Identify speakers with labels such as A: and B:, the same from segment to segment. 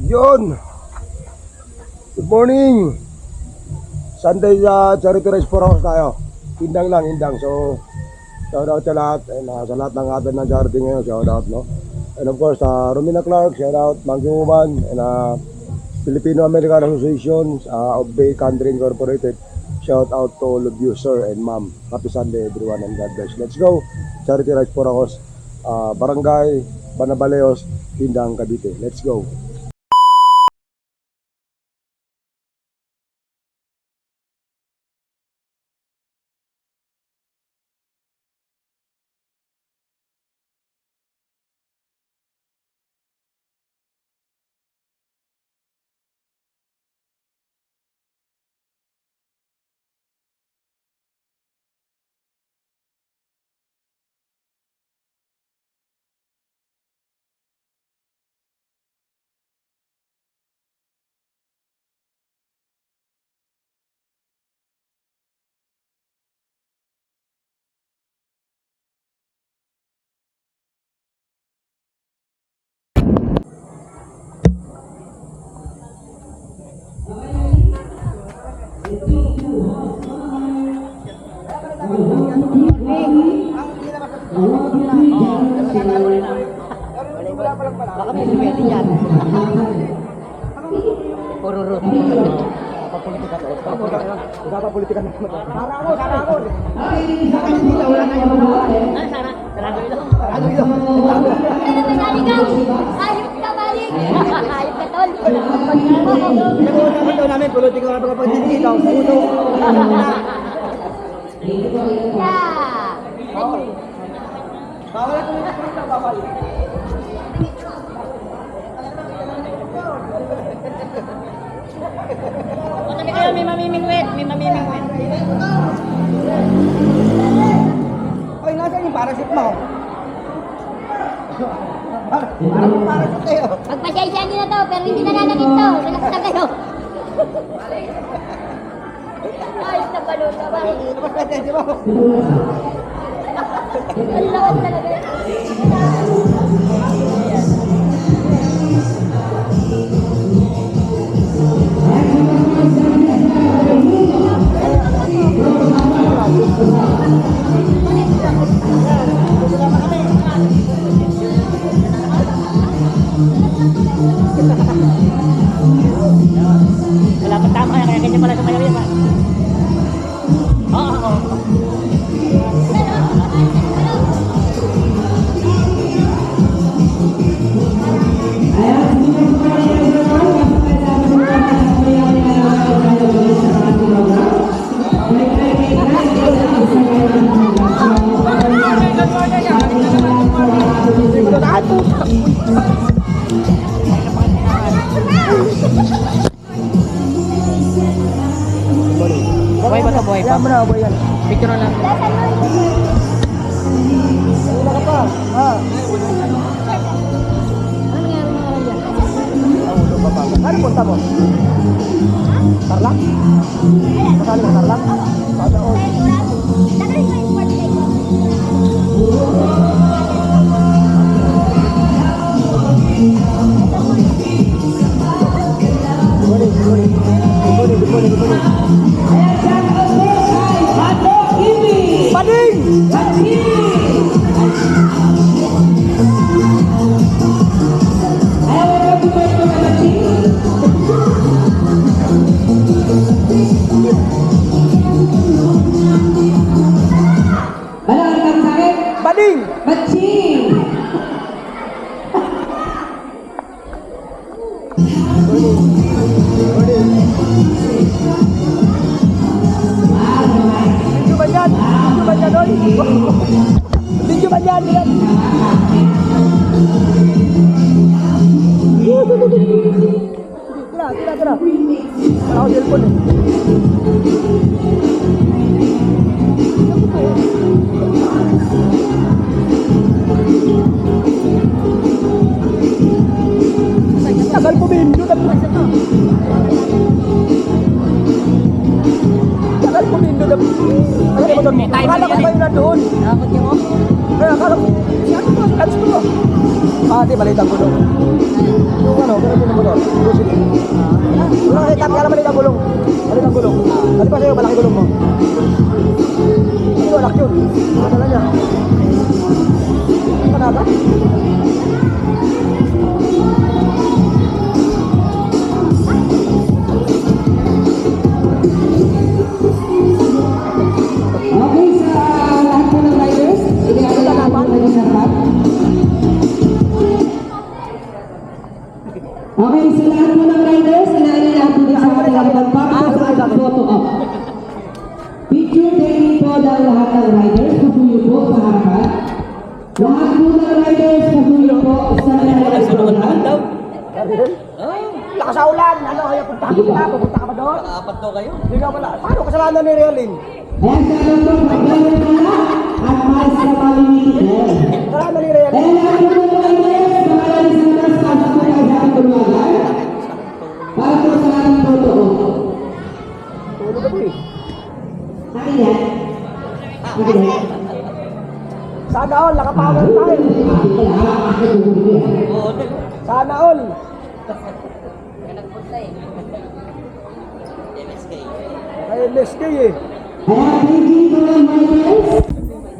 A: Yun. Good morning. Sunday charity race for hours tayo. Indang lang, indang. So, shout out sa lahat. And, sa lahat ng atin ng charity ngayon, shout out, no? And of course, Romina Clark, shout out, Manky Uman, and Filipino-American Association of Bay Country Incorporated. Shout out to all of you, sir and ma'am. Happy Sunday, everyone, and God bless. Let's go. Charity race for hours. Barangay Banabaleos, Indang, Cavite. Let's go.
B: Baka may pwede yan. Puro root. Papolitika to.
A: Papolitika na naman.
B: Sarangol. Wala na yung mga. Sarangol ito. Ayop ka balik. Ayop ka tol.
A: Ito namin, politika na pagpapagdidikaw. Puno. Bawal ako na bawal.
B: Kami kayo, may mamimingwit.
A: Oy, nasaan yung parachute mo? Parang parachute kayo.
B: Pagpasensya nyo na to, pero hindi nananakit to. Relax na kayo. Ayos na balon na ba?
A: Tapos na attention mo.
B: Ang lakas talaga. Wala pa tama kaya ganyan pala sa mayawi pa. Oo. Buhay ba ito? Buhay pa?
A: Kaya mo na, yan.
B: Picture na lang.
A: Wala ka pa.
B: Ano nangyari mga dyan?
A: Ulo pa pa. Ano punta mo? Tarlac? Kasali mo Tarlac? Kada o. Good morning. Pading! Bading!
C: Bacing!
A: Video ba yan? Oy? Video ba yan? Tira. Wala ako cellphone eh. Tagal po video. Tagal po video. Akala ko kayo na doon. Akala ko. Di balitan ko doon. Yung ano, pero motor. Sige. Wala kasi tap, kaya maliit ang gulong. Maliit ang gulong. Ano ba sa'yo, malaki gulong mo? Hindi ko, laki yun. Ano niya? Ano ba?
C: Okay, sa lahat po ng riders, iniaalala po na sa harap. Okay, sa lahat po ng riders, iniaalala po na sa harap. Para sa photo op. Picture taking po ng lahat ng riders, patuloy po sa harapan. Lahat po ng riders, patuloy po sa harapan.
A: Lakas sa ulan! Ano, kaya punta ka ba doon?
B: Apat daw kayo.
A: Hindi ka pala. Paano kasalanan ni Realin?
C: Ayan, sa lahat po, pagbayan po na at mais na pamimitin.
A: Kasalanan ni Realin?
C: Ayan, lahat po ng riders, mga listeners, pasok po kayo sa ating tulungan. Para po sa ating photo op.
A: Tulog ako eh.
C: Akin yan. Akin yan.
A: Sana all, nakapower tayo. Sana all. Ay, MSK eh.
C: Ayan, thank you to all riders.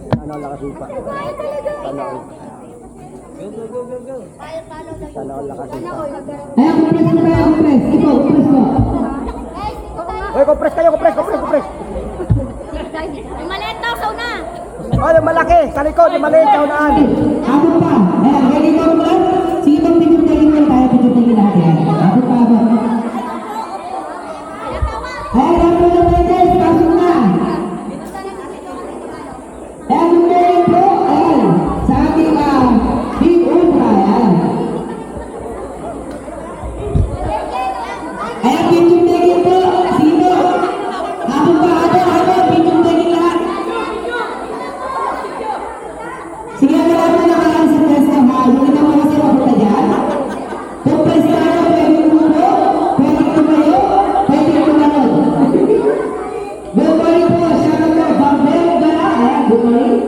A: Sana all nakasupa. Sana all. Sana all nakasupa.
C: Ayan, compress na tayo, compress. Ito, compress mo.
A: Hoy, compress kayo, compress.
D: Yung maliit daw, sa una.
A: Oh, yung malaki, sa likod, yung maliit, kaunaan.
C: Abot pa. Ayan, ready ka ba? Sige pang picture-taking mo tayo, picture-taking natin. Abot pa, abot. Ayan, lahat po ng riders, pasok na. Ayan, yung meron po, ayan, sa ating Big Ultra, ayan. Ayan, picture-taking po. Sino? Abot pa, abot, picture-taking lahat. Sige, lahat po na kalang sa pwesto, ha? Yung ito mga kasi mapunta dyan. Kung pwesto na, pwede umupo, pwede tumayo, pwede tumanod. Good morning po, shout out po, Bambel Gala, ayan, good morning.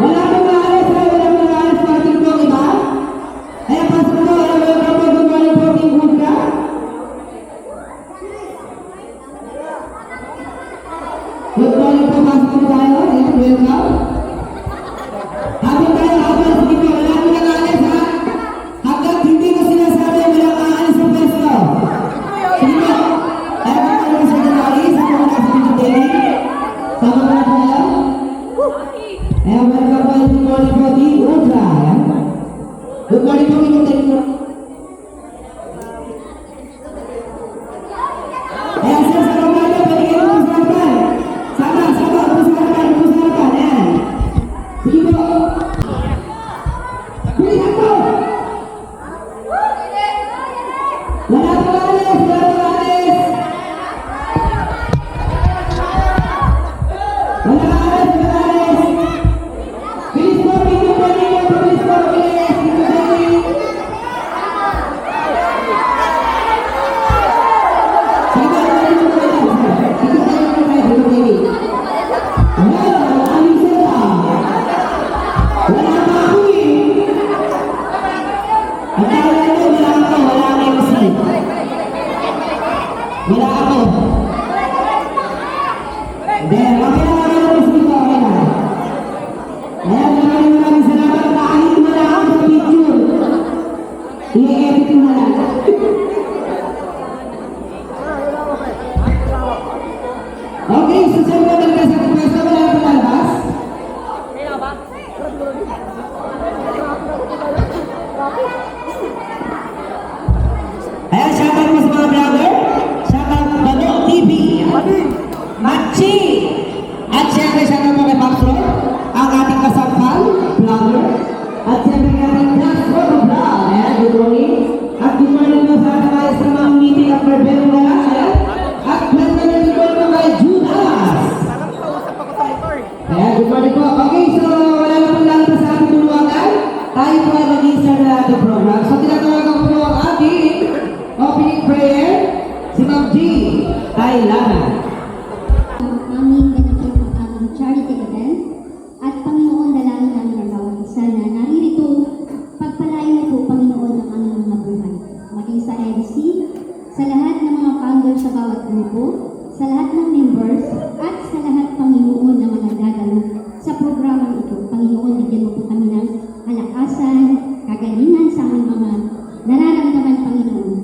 C: Wala po maalis po, wala po maalis po ating po, iba? Ayan, pasok po, ayan, welcome po, good morning po, King Ultra. Good morning po, pasok po tayo, ayan, welcome. Habang tayo, habang, sige po, wala po nang aalis, ha? Hanggang hindi ko sinasabi, walang aalis sa pwesto. Sige po, ayan po tayo sa January, sa mga nasa picture-taking. Tama ba na po kayo? Ayan, welcome po, good morning po, Team Ultra, ayan. Good morning po, picture-taking mo. Ayan, sir, sa kamay, pwede kayo po sa harapan. Sama, po sa harapan, ayan. Sige po. Kulihan po. Wala po alis, wala po alis. Wala alis, wala alis. Bilis po, bilis po, bilis po, bilis, bilis. Sige po, bilis po, bilis. Wala, alis sila. Wala pa ako eh. Ang tawag ko, wala ako, MC. Wala ako. Hindi, okay na MC ko, okay na. Ayan, maraming salamat. Kahit wala ako sa picture. I-edit ko na lang. Okay, susunod na talaga sa pwesto, wala ako lalabas. Ayan, shoutout mo sa mga vlogger. Shoutout Bano TV. Machi. At syempre, shoutout mo kay Paxro, ang ating kasangkal, vlogger. At syempre, kay ating Paxro Vlog. Ayan, good morning. At good morning po sa ating mga sa mga meeting at Barbero na lang. Ayan. At ganda na rin po kay Judas. Ayan, good morning po. Okay, so wala na pong lalabas sa ating tulungan. Tayo po ay mag-i-start na ating program. So, tinatawagan ko po ang ating opening prayer, si Ma'am G. Taylana.
D: Aming ganitong charity event. At Panginoon, dalangin namin ang bawat isa na naririto, pagpalain po sa lahat ng members at sa lahat, Panginoon, na mga dadalo sa programang ito. Panginoon, bigyan mo po kami ng kalakasan, kagalingan sa aming mga nararamdaman, Panginoon.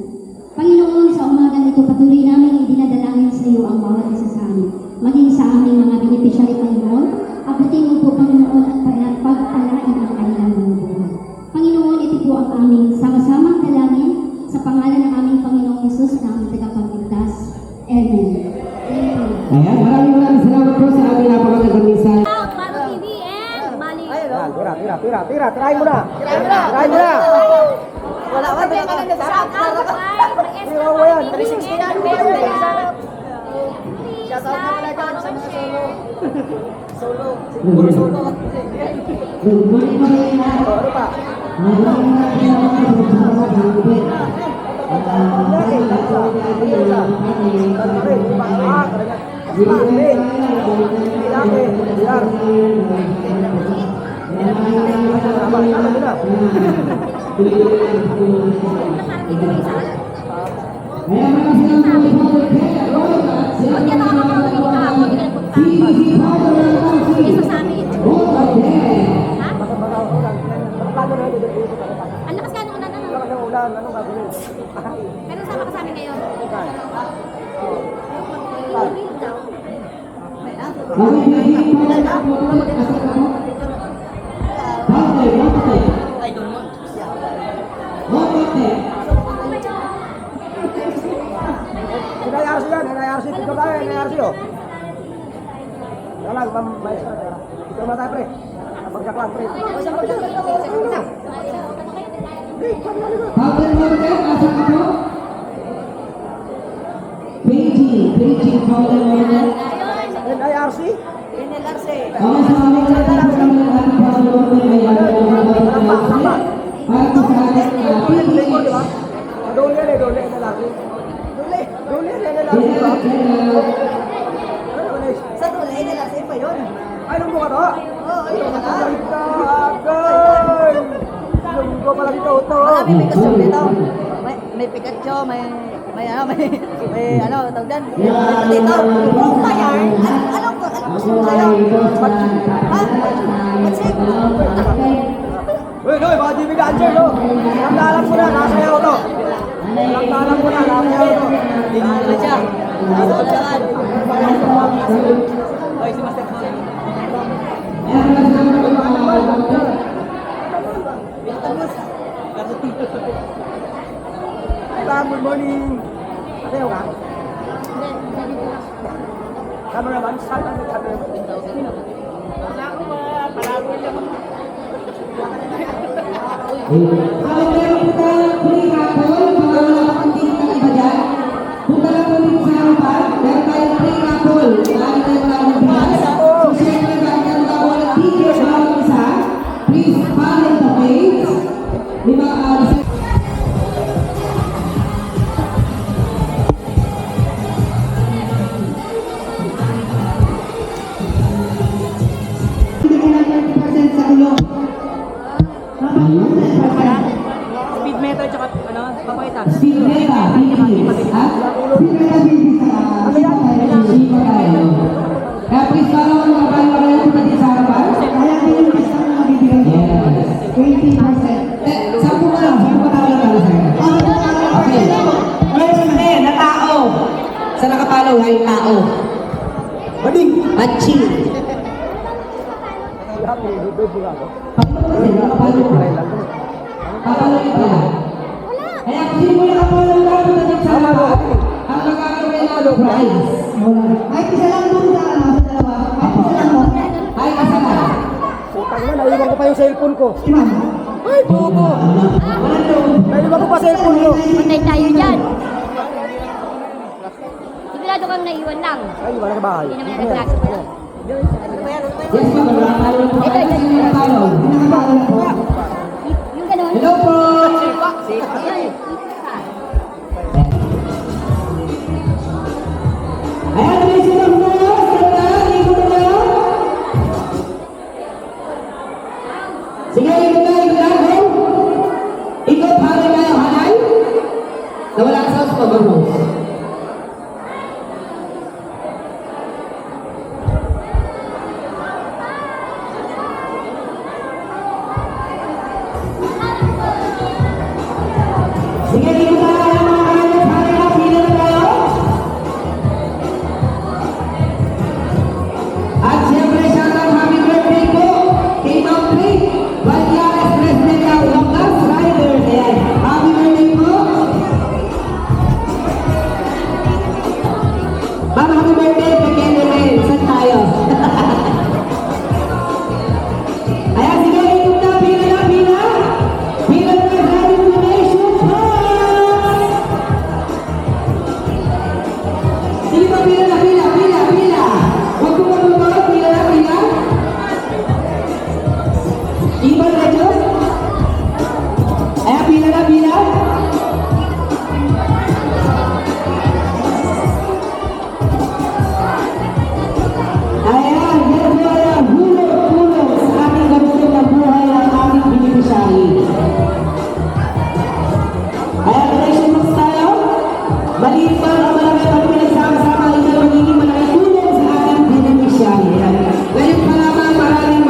D: Panginoon, sa umagang ito, patuloy namin idinadalangin sa iyo ang bawat isa sa amin. Maging sa aming mga beneficiary, Panginoon, abutin mo po, Panginoon, at pagpalain ang kanilang mga buhay. Panginoon, ito po ang aming sama-samang dalangin sa pangalan ng aming Panginoong Hesus na aming tagapagligtas. Amen. Amen.
C: Ayan, maraming salamat po sa aming napakagandang mensahe.
D: Maro TV and Mali.
A: Tira. Tirahin mo na. Tirahin mo na.
B: Wala ka na
D: Shout out kay
A: Tira mo yan.
B: 360 na. Shout out na pala dyan sa mga solo. Puro solo.
C: Good morning po rin na.
A: Ano pa?
D: Ang lakas ka nung pero sama ka sa amin ngayon.
A: NIRC yan, NIRC. Dito tayo, NIRC oh. Yan lang, maestro. Dito naman tayo, pre. Pagsak lang, pre. NIRC? Dole yan eh, dole NIRC. Dole yan NIRC, di ba?
B: Sa dulo, NLRC pa yun.
A: Ay, nung buka to?
B: Oo, ayun na.
A: Agay! Nung ko pala dito, ito.
B: Marami may custom dito. May Pikachu, may ano, tawag dyan. Dito, kung mayar, anong gusto mo sa'yo? Ha? Patsik?
A: Uy, Noy, baka di bigyan dyan, no? Langdalang mo na, nasayaw to. Langdalang mo na, nasayaw to.
B: Ano na siya? Nasa ulangan. Ay, si Master Jose.
A: Good morning. Sayaw ka? Kano naman? Saan ang nagsabi?
C: Kalau meron po tayong free raffle, mga nakapagtingin ng iba dyan, punta lang po dito sa harapan, meron tayong free raffle. Marami tayong maraming bigas. So, syempre, meron tayong mga ticket sa bawat isa. Please follow the page. May mga sa gulong.
B: Speed meter tsaka ano, papakita.
C: Speed meta, bilis. Ha? Speed meta, bilis. Kaya please follow ang mga kayo punta dito sa harapan. Kaya din yung isa na mabibigyan ko. 20%. Sampu ka lang tayo sa'yo. Okay. First man na tao. Sa nakapalaw ay tao.
A: Bading!
C: Machi. Papalaw ito lang. Kaya kung sino mo nakapalaw lang punta dito sa harapan, ang magkakaroon ng prize. Ay, isa lang doon sa dalawa. Ay, isa lang mo. Ay, isa lang.
A: Putang na, naiwan ko pa yung cellphone ko.
C: Iman.
A: Ay, bobo! Naiwan ko pa cellphone ko.
D: Patay tayo dyan. Sigurado kang naiwan lang.
A: Ay, iwan na sa bahay.
D: Hindi naman nag-vlog.
C: Yes, ma'am. Nakapalaw. Nakapalaw po.
D: Yung gano'n.
C: Hello po.
D: Ayun.
C: Ayan, may silang mo. Ikot na. Sige, ikot na. Go. Ikot, hanay kayo, hanay. Nawala ka sa house, pag-house. bilang. Ayan, yan po ang hulog-hulog sa ating gabutong na buhay ng ating beneficiary. Ayan, congratulations tayo. Maliit pa ang malaki pag pinagsama-sama ito magiging malaki tulong sa ating beneficiary. Ayan. Ngayon pa naman, maraming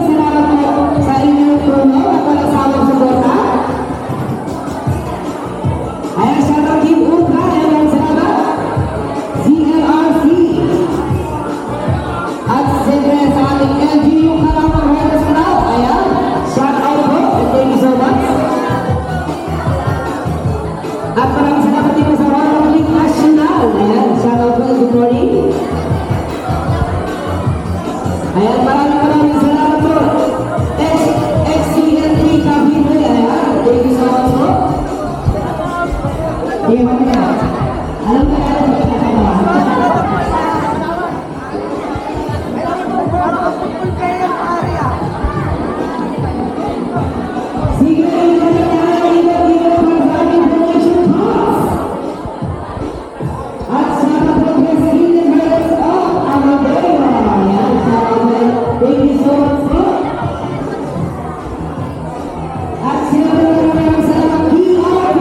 C: salamat po sa inyong tulong at walang sawang suporta. Ayan, shout out Team Ultra. Ayan, salamat. CLRC. At siyempre sa ating LGU Kalamang Riders Club. Ayan, shout out po. Thank you so much. At maraming salamat din po sa Royal League National. Ayan, shout out po. Good morning. Ayan, maraming salamat po. XCNP Cavite. Ayan, thank you so much po. Hindi mo na. Alam ko na sige, at sa President Hearts of Alabama. Ayan, thank you so much po. At siyempre maraming salamat PRP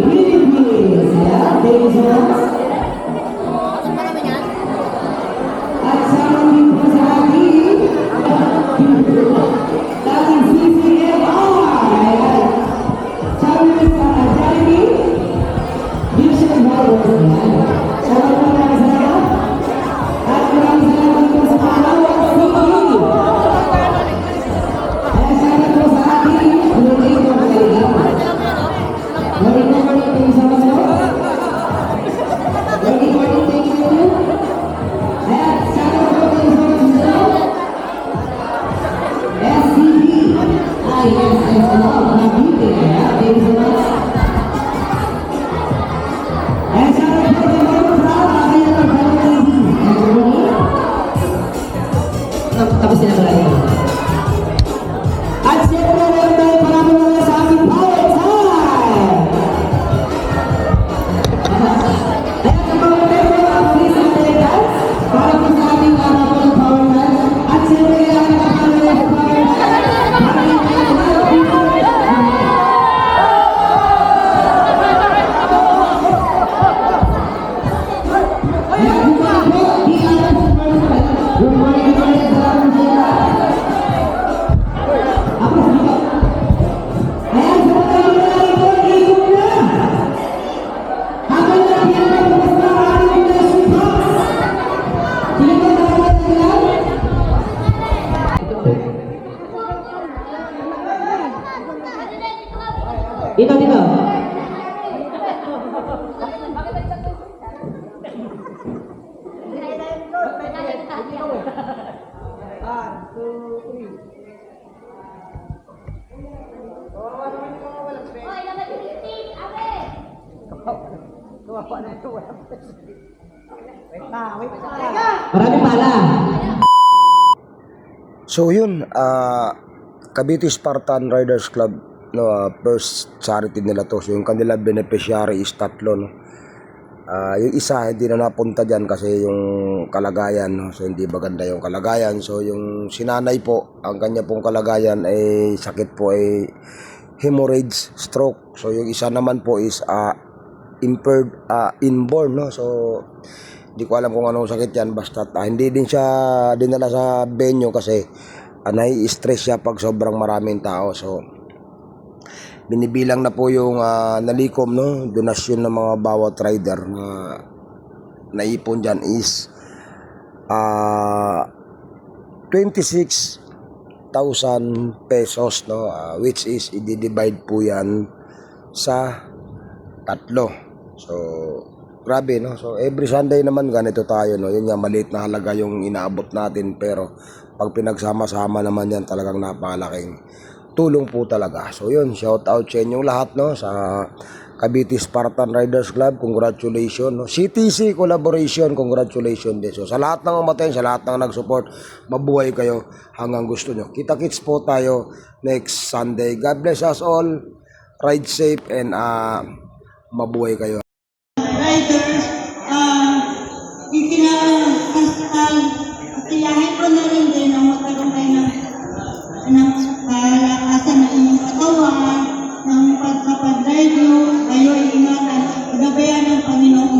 C: Philippines. Ayan, thank you so much. At salamat din po sa ating CCMR. Ayan. Sabi sa Jeremy Vision Bowers. Ayan. Salamat po, maraming salamat. At maraming salamat po sa Palawan City. Ayan, salamat po sa ating Lorraine Magalina. Lorraine Magalina, thank you so much po. Lorraine Magalina, thank you. Ayan, salamat po, thank you so much po. SCB. ISSO Cavite. Ayan, thank you so much. Ayan, salamat po sa mga proud na kayo ng Hello Ladies. Tapos sila pala yun. At siyempre, meron tayo maraming sa ating power time. Ayan, sa mga member of Police Attendants, para po sa ating power time. At siyempre, ang nakakamala sa power time. Dito. Maraming pala.
A: So yun, Cavite Spartan Riders Club, no, first charity nila to. So yung kanila beneficiary is 3, no. Yung isa hindi na napunta diyan kasi yung kalagayan, no? So hindi maganda yung kalagayan. So yung sinanay po, ang kanya pong kalagayan ay sakit po ay hemorrhage, stroke. So yung isa naman po is impaired inborn, no. So hindi ko alam kung anong sakit yan, basta hindi din siya dinala sa venue kasi nai-stress siya pag sobrang maraming tao. So binibilang na po yung nalikom, no, donasyon ng mga bawat rider na naipon dyan is 26,000 pesos, no, which is i-divide po yan sa 3. So grabe, no. So every Sunday naman ganito tayo, no. Yun nga, maliit na halaga yung inaabot natin, pero pag pinagsama-sama naman yan, talagang napakalaking tulong po talaga. So yun, shout out sa inyong lahat, no, sa Cavite Spartan Riders Club, congratulations, no. CTC collaboration, congratulations din. So sa lahat ng umaten, sa lahat ng nag-support, mabuhay kayo hanggang gusto nyo. Kita-kits po tayo next Sunday. God bless us all. ride safe and mabuhay kayo.
C: Riders, kasiyahin ko na rin din ang magkaroon kayo ng kalakasan ng inyong katawan, ng pagkapag-drive nyo, kayo ingatan, pagabayan ng Panginoon